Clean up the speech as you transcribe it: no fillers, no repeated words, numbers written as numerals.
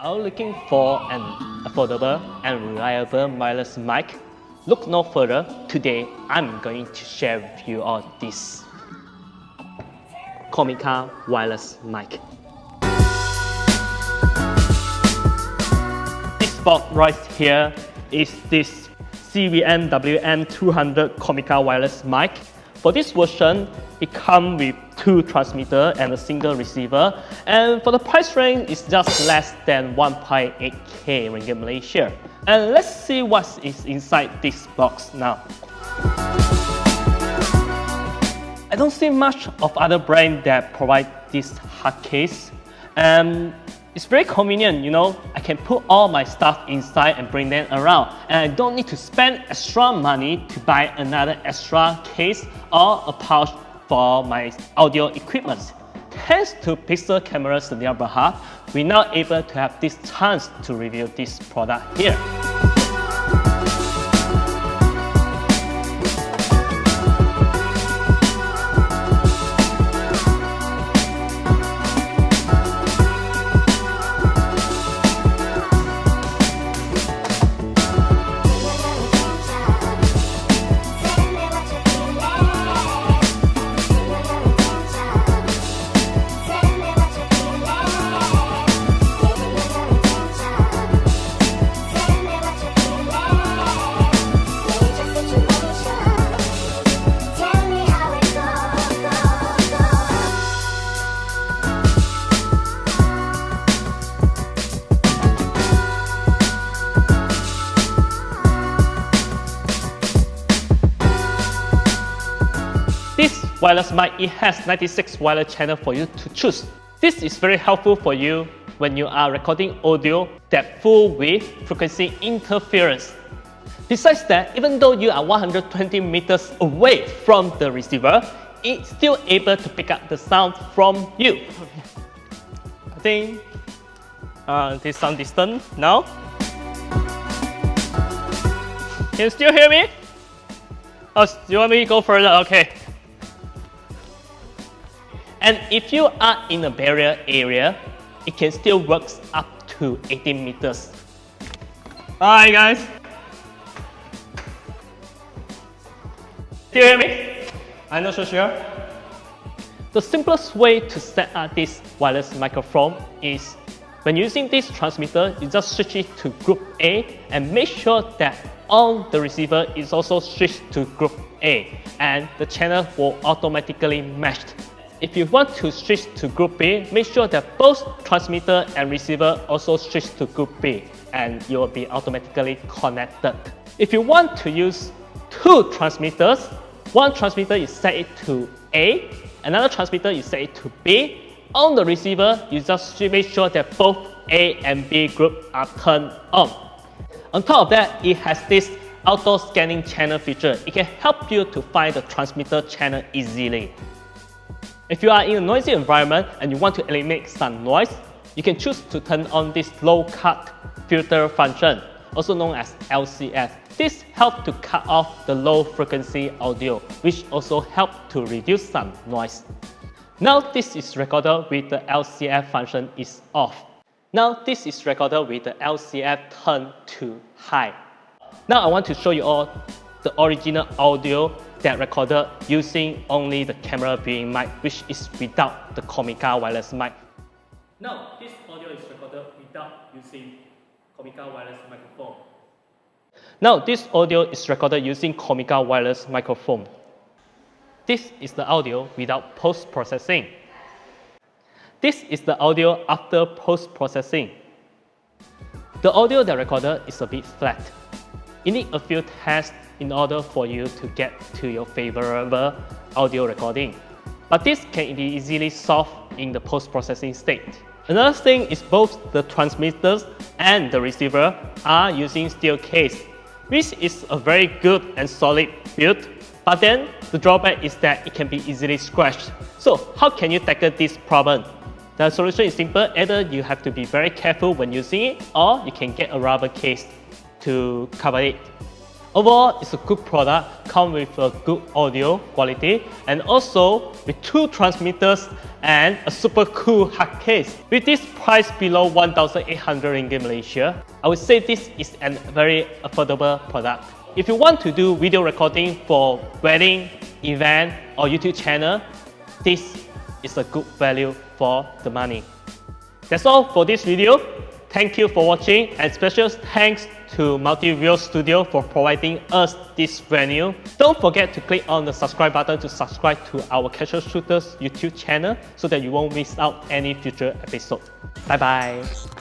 Are you looking for an affordable and reliable wireless mic? Look no further. Today, I'm going to share with you all this Comica wireless mic. This box right here is this CVM-WM200 Comica wireless mic. For this version, it comes with 2 transmitters and a single receiver, and for the price range, it's just less than 1.8k ringgit Malaysia. And let's see what is inside this box now. I don't see much of other brands that provide this hard case, and it's very convenient, you know. I can put all my stuff inside and bring them around, and I don't need to spend extra money to buy another extra case or a pouch for my audio equipment. Thanks to Pixel Camera Sdn, we're now able to have this chance to review this product here. This wireless mic, it has 96 wireless channels for you to choose. This is very helpful for you when you are recording audio that full with frequency interference. Besides that, even though you are 120 meters away from the receiver, it's still able to pick up the sound from you. I think this sound distant now. Can you still hear me? Oh, you want me to go further? Okay. And if you are in a barrier area, it can still work up to 18 meters. Hi guys. Still hear me? I'm not so sure. The simplest way to set up this wireless microphone is when using this transmitter, you just switch it to group A and make sure that on the receiver is also switched to group A, and the channel will automatically match. If you want to switch to group B, make sure that both transmitter and receiver also switch to group B, and you will be automatically connected. If you want to use 2 transmitters, one transmitter is set it to A, another transmitter is set it to B. On the receiver, you just make sure that both A and B group are turned on. On top of that, it has this auto scanning channel feature. It can help you to find the transmitter channel easily. If you are in a noisy environment and you want to eliminate some noise, you can choose to turn on this low cut filter function, also known as LCF. This helps to cut off the low frequency audio, which also helps to reduce some noise. Now this is recorded with the LCF function is off. Now this is recorded with the LCF turned to high. Now I want to show you all the original audio that recorded using only the camera viewing mic, which is without the Comica wireless mic. Now this audio is recorded without using Comica wireless microphone. Now this audio is recorded using Comica wireless microphone. This is the audio without post-processing. This is the audio after post-processing. The audio that recorded is a bit flat. You need a few tests in order for you to get to your favorable audio recording. But this can be easily solved in the post-processing state. Another thing is both the transmitters and the receiver are using steel case, which is a very good and solid build. But then the drawback is that it can be easily scratched. So how can you tackle this problem? The solution is simple. Either you have to be very careful when using it, or you can get a rubber case to cover it. Overall, it's a good product, come with a good audio quality, and also with 2 transmitters and a super cool hard case. With this price below 1,800 ringgit Malaysia, I would say this is a very affordable product. If you want to do video recording for wedding, event, or YouTube channel, this is a good value for the money. That's all for this video. Thank you for watching, and special thanks to Multi-View Studio for providing us this venue. Don't forget to click on the subscribe button to subscribe to our Casual Shooters YouTube channel so that you won't miss out any future episode. Bye bye.